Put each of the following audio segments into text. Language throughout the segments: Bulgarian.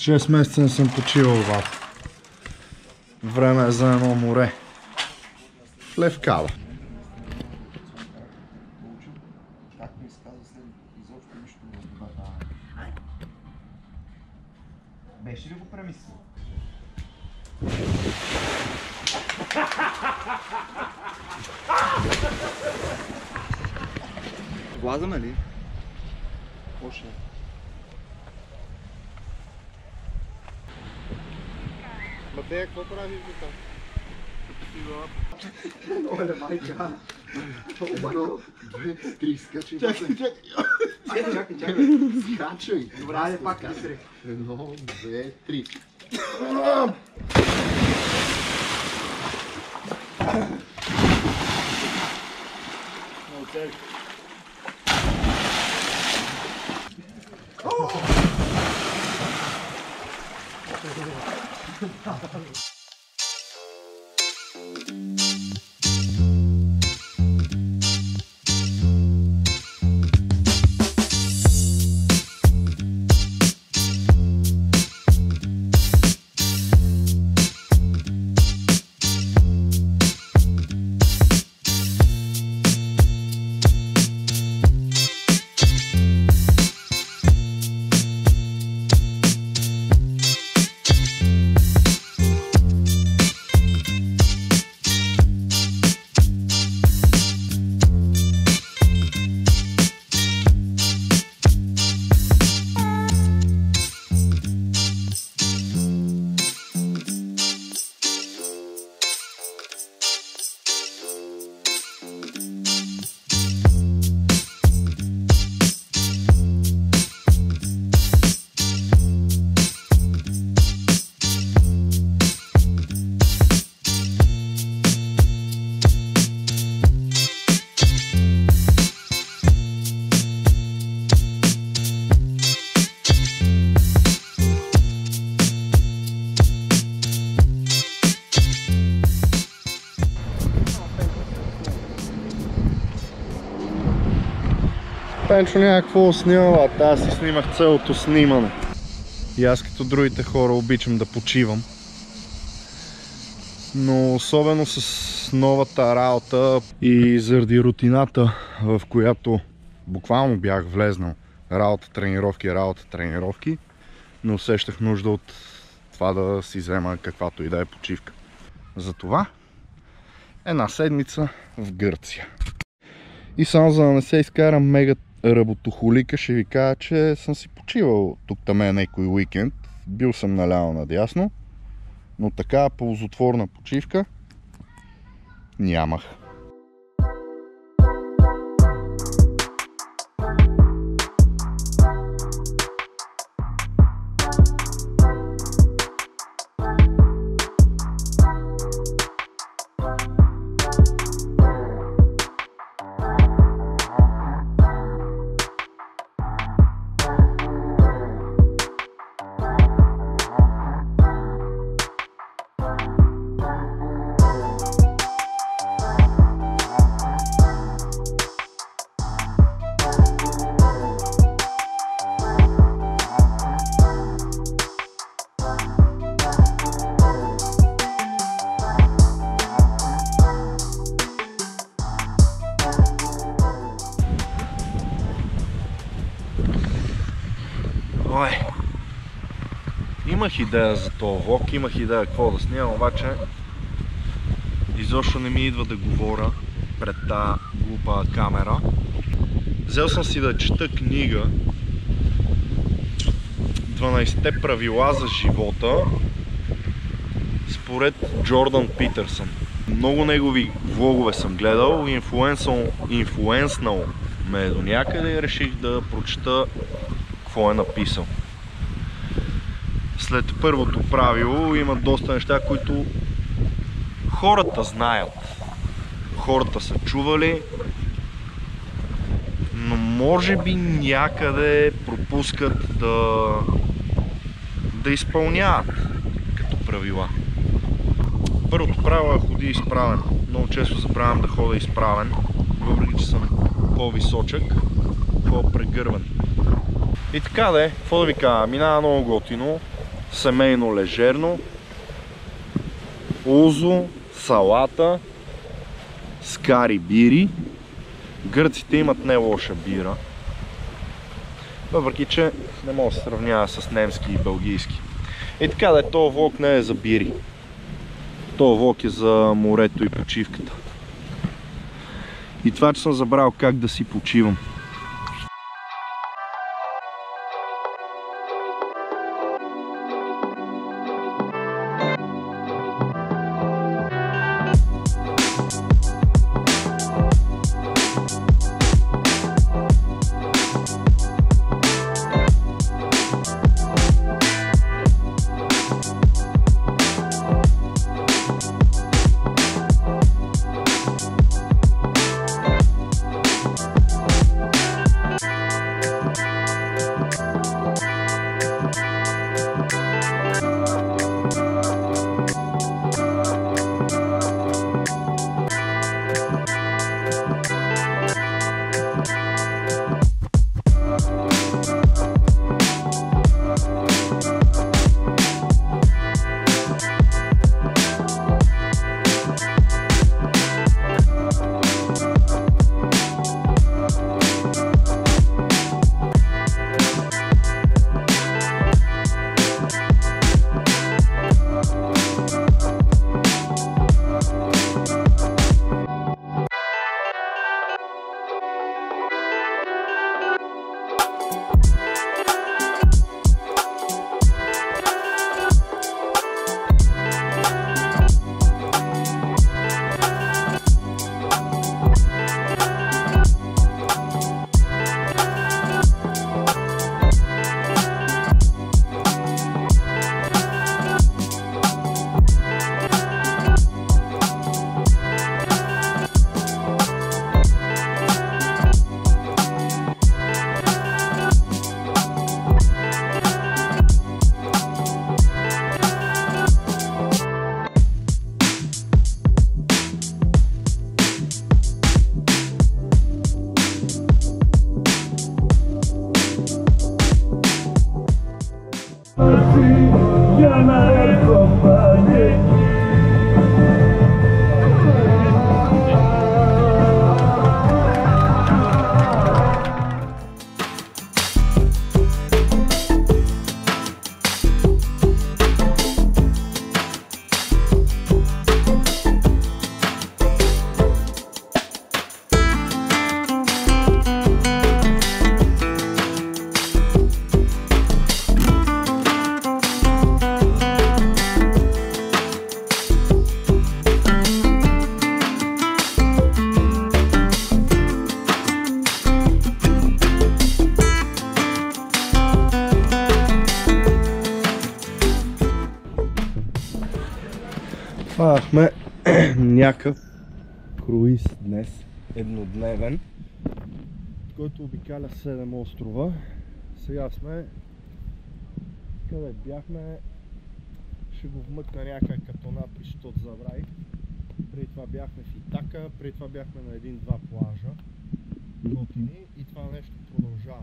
6 месеца не съм почивал, бат. Време е за едно море. В Левкада. Беше ли го премислил? Влазаме ли? Още. Матея, какво правиш тук? Оле, майка! Едно, две, три, скачай. Чакай! Скачай. Добре, айде пак изрек. Едно, две, три. Пенчо няма какво снимава, аз си снимах цялото снимане. И аз като другите хора обичам да почивам. Но особено с новата работа и заради рутината, в която буквално бях влезнал, работа, тренировки, не усещах нужда от това да си взема каквато и да е почивка. Затова една седмица в Гърция. И само за да не се изкарам мега работохолика, ще ви кажа, че съм си почивал тук-таме някой уикенд. Бил съм наляво надясно, но такава ползотворна почивка нямах. Имах идея за този влог, имах идея какво да снимам, обаче изобщо не ми идва да говоря пред тази глупа камера. Взел съм си да чета книга 12-те правила за живота според Джордан Питърсън. Много негови влогове съм гледал, инфлуенснал ме до някъде и реших да прочета какво е написал. След първото правило има доста неща, които хората знаят. Хората са чували, но може би някъде пропускат да изпълняват като правила. Първото правило е ходи изправен. Много често забравям да ходя изправен, въпреки че съм по-височък, по-прегървен. И така де, какво да ви кажа, минава много готино. семейно лежерно, узо, салата, скари бири. Гърците имат не лоша бира, въпреки че не мога да се сравнява с немски и белгийски. И така да е, този влог не е за бири. Този влог е за морето и почивката. И това, че съм забрал как да си почивам. Фанахме някакъв круиз днес, еднодневен, който обикаля 7 острова. Сега сме, къде бяхме, ще го вмъкна някъде като напис, защото забравих. Преди това бяхме в Итака, преди това бяхме на един-два плажа, готини, и това нещо продължава.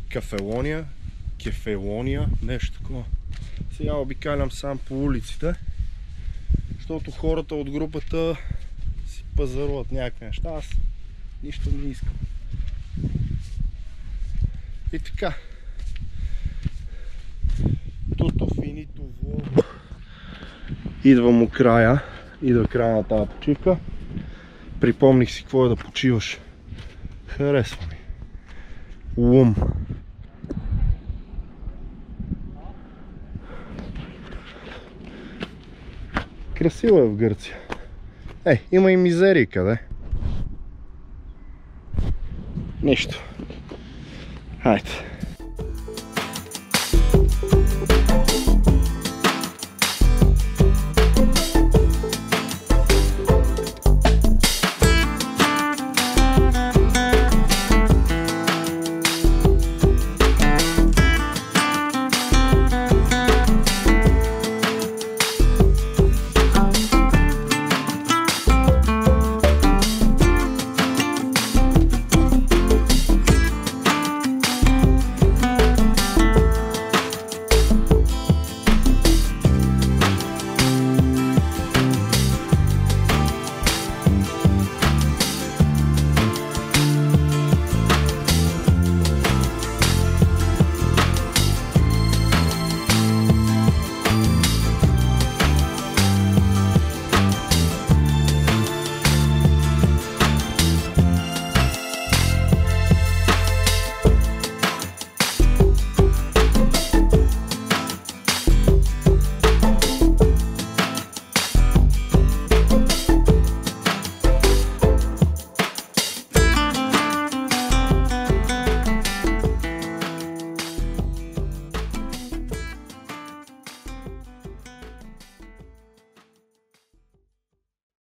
Кафелония, Кефелония, нещо такова. Сега обикалям сам по улиците, защото хората от групата си пазаруват някакви неща, аз нищо не искам. И така, туто финито влог. Идва му края, идва края на тази почивка. Припомних си какво е да почиваш. Харесва ми. Лум. Красиво е в Гърция. Има и мизерии къде. Нищо. Хайде.